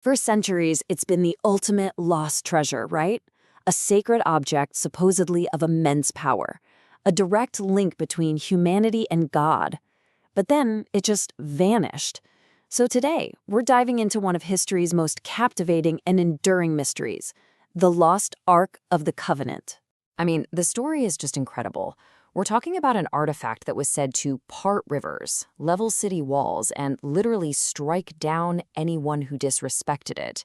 For centuries, it's been the ultimate lost treasure, right? A sacred object supposedly of immense power, a direct link between humanity and God. But then it just vanished. So today, we're diving into one of history's most captivating and enduring mysteries, the Lost Ark of the Covenant. I mean, the story is just incredible. We're talking about an artifact that was said to part rivers, level city walls, and literally strike down anyone who disrespected it.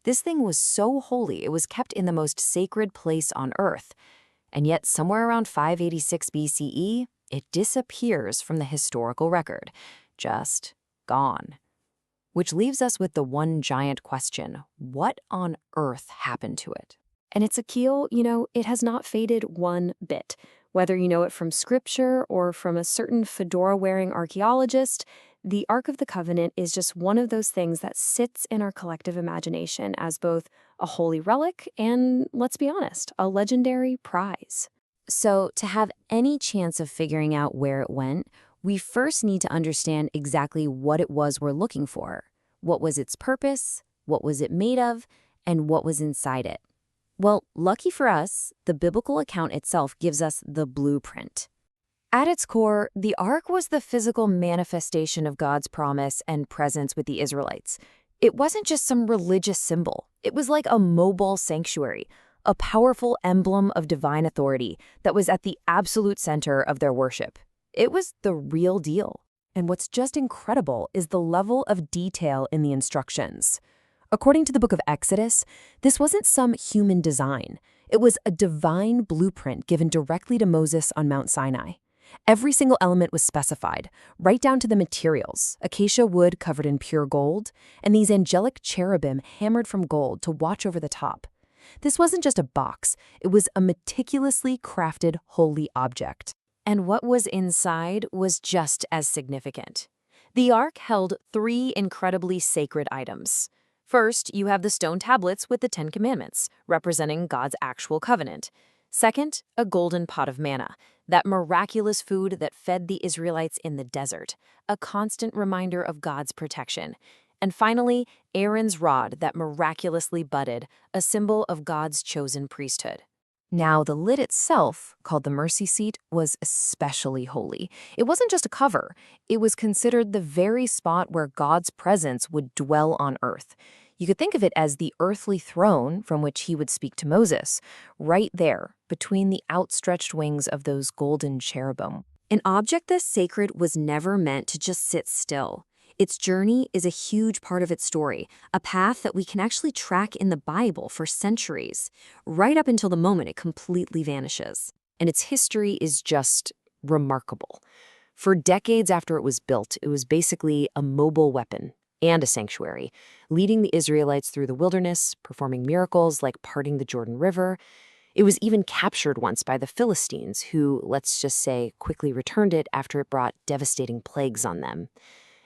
This thing was so holy, it was kept in the most sacred place on Earth. And yet, somewhere around 586 BCE, it disappears from the historical record. Just gone. Which leaves us with the one giant question: what on earth happened to it? And it's a keel, it has not faded one bit. Whether you know it from scripture or from a certain fedora-wearing archaeologist, the Ark of the Covenant is just one of those things that sits in our collective imagination as both a holy relic and, let's be honest, a legendary prize. So, to have any chance of figuring out where it went, we first need to understand exactly what it was we're looking for. What was its purpose? What was it made of? And what was inside it? Well, lucky for us, the biblical account itself gives us the blueprint. At its core, the Ark was the physical manifestation of God's promise and presence with the Israelites. It wasn't just some religious symbol. It was like a mobile sanctuary, a powerful emblem of divine authority that was at the absolute center of their worship. It was the real deal. And what's just incredible is the level of detail in the instructions. According to the book of Exodus, this wasn't some human design. It was a divine blueprint given directly to Moses on Mount Sinai. Every single element was specified, right down to the materials: acacia wood covered in pure gold, and these angelic cherubim hammered from gold to watch over the top. This wasn't just a box, it was a meticulously crafted holy object. And what was inside was just as significant. The Ark held 3 incredibly sacred items. First, you have the stone tablets with the 10 Commandments, representing God's actual covenant. Second, a golden pot of manna, that miraculous food that fed the Israelites in the desert, a constant reminder of God's protection. And finally, Aaron's rod that miraculously budded, a symbol of God's chosen priesthood. Now, the lid itself, called the mercy seat, was especially holy. It wasn't just a cover. It was considered the very spot where God's presence would dwell on earth. You could think of it as the earthly throne from which he would speak to Moses, right there, between the outstretched wings of those golden cherubim. An object this sacred was never meant to just sit still. Its journey is a huge part of its story, a path that we can actually track in the Bible for centuries, right up until the moment it completely vanishes. And its history is just remarkable. For decades after it was built, it was basically a mobile weapon and a sanctuary, leading the Israelites through the wilderness, performing miracles like parting the Jordan River. It was even captured once by the Philistines, who, let's just say, quickly returned it after it brought devastating plagues on them.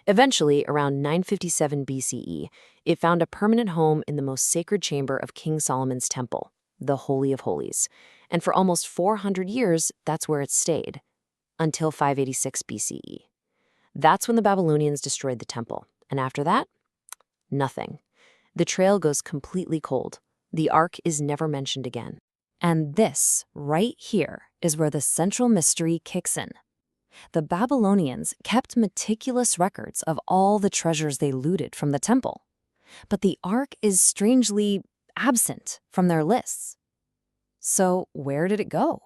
Eventually, around 957 BCE, it found a permanent home in the most sacred chamber of King Solomon's temple, the Holy of Holies. And for almost 400 years, that's where it stayed, until 586 BCE. That's when the Babylonians destroyed the temple. And after that, nothing. The trail goes completely cold. The Ark is never mentioned again. And this, right here, is where the central mystery kicks in. The Babylonians kept meticulous records of all the treasures they looted from the temple. But the Ark is strangely absent from their lists. So where did it go?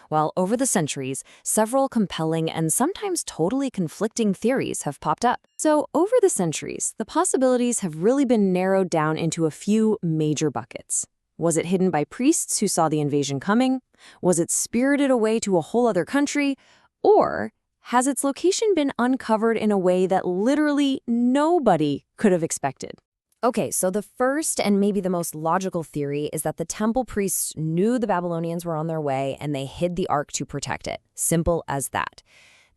Well, over the centuries, several compelling and sometimes totally conflicting theories have popped up. So over the centuries, the possibilities have really been narrowed down into a few major buckets. Was it hidden by priests who saw the invasion coming? Was it spirited away to a whole other country? Or has its location been uncovered in a way that literally nobody could have expected? Okay, so the first and maybe the most logical theory is that the temple priests knew the Babylonians were on their way and they hid the Ark to protect it. Simple as that.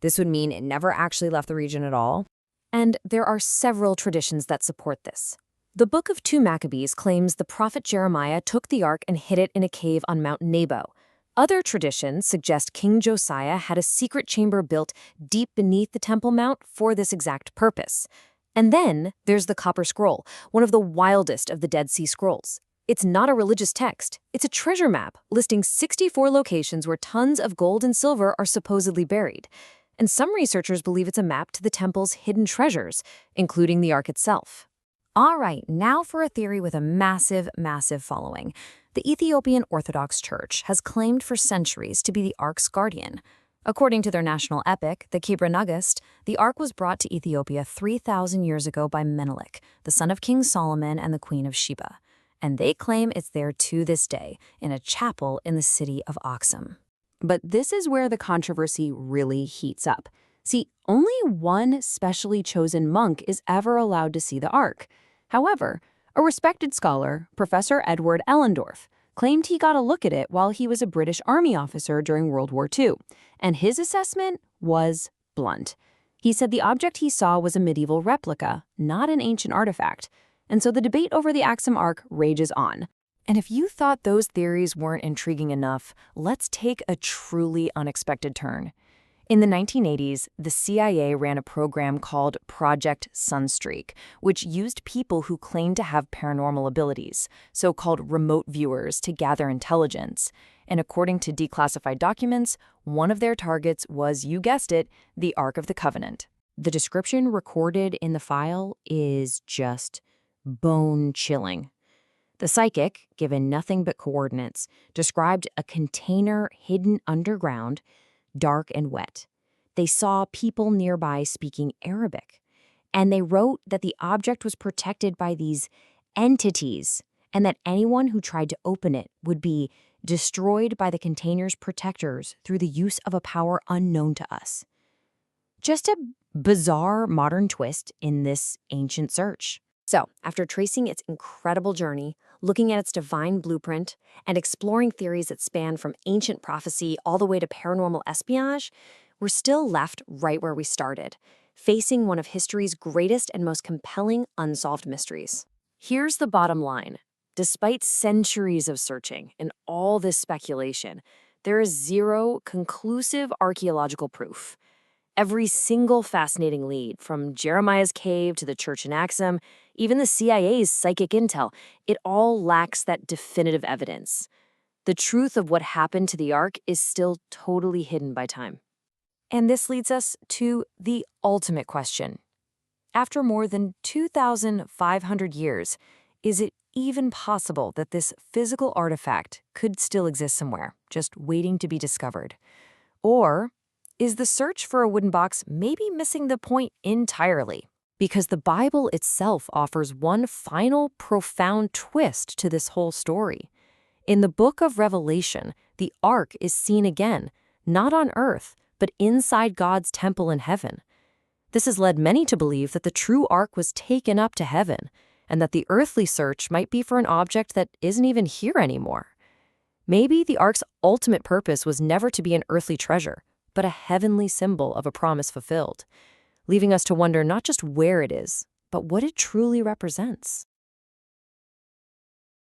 This would mean it never actually left the region at all. And there are several traditions that support this. The Book of 2 Maccabees claims the prophet Jeremiah took the Ark and hid it in a cave on Mount Nebo. Other traditions suggest King Josiah had a secret chamber built deep beneath the Temple Mount for this exact purpose. And then there's the Copper Scroll, one of the wildest of the Dead Sea Scrolls. It's not a religious text. It's a treasure map listing 64 locations where tons of gold and silver are supposedly buried. And some researchers believe it's a map to the temple's hidden treasures, including the Ark itself. All right, now for a theory with a massive, massive following. The Ethiopian Orthodox Church has claimed for centuries to be the Ark's guardian. According to their national epic, the Kebra Nagast, the Ark was brought to Ethiopia 3,000 years ago by Menelik, the son of King Solomon and the Queen of Sheba. And they claim it's there to this day, in a chapel in the city of Aksum. But this is where the controversy really heats up. See, only one specially chosen monk is ever allowed to see the Ark. However, a respected scholar, Professor Edward Ellendorf, claimed he got a look at it while he was a British Army officer during World War II, and his assessment was blunt. He said the object he saw was a medieval replica, not an ancient artifact, and so the debate over the Aksum Ark rages on. And if you thought those theories weren't intriguing enough, let's take a truly unexpected turn. In the 1980s, the CIA ran a program called Project Sunstreak, which used people who claimed to have paranormal abilities, so-called remote viewers, to gather intelligence. And according to declassified documents, one of their targets was, you guessed it, the Ark of the Covenant. The description recorded in the file is just bone-chilling. The psychic, given nothing but coordinates, described a container hidden underground, dark and wet. They saw people nearby speaking Arabic, and they wrote that the object was protected by these entities and that anyone who tried to open it would be destroyed by the container's protectors through the use of a power unknown to us. Just a bizarre modern twist in this ancient search. So, after tracing its incredible journey, looking at its divine blueprint, and exploring theories that span from ancient prophecy all the way to paranormal espionage, we're still left right where we started, facing one of history's greatest and most compelling unsolved mysteries. Here's the bottom line. Despite centuries of searching and all this speculation, there is zero conclusive archaeological proof. Every single fascinating lead, from Jeremiah's cave to the church in Aksum, even the CIA's psychic intel, it all lacks that definitive evidence. The truth of what happened to the Ark is still totally hidden by time. And this leads us to the ultimate question. After more than 2,500 years, is it even possible that this physical artifact could still exist somewhere, just waiting to be discovered? Or is the search for a wooden box maybe missing the point entirely? Because the Bible itself offers one final profound twist to this whole story. In the book of Revelation, the Ark is seen again, not on earth, but inside God's temple in heaven. This has led many to believe that the true Ark was taken up to heaven, and that the earthly search might be for an object that isn't even here anymore. Maybe the Ark's ultimate purpose was never to be an earthly treasure, but a heavenly symbol of a promise fulfilled, leaving us to wonder not just where it is, but what it truly represents.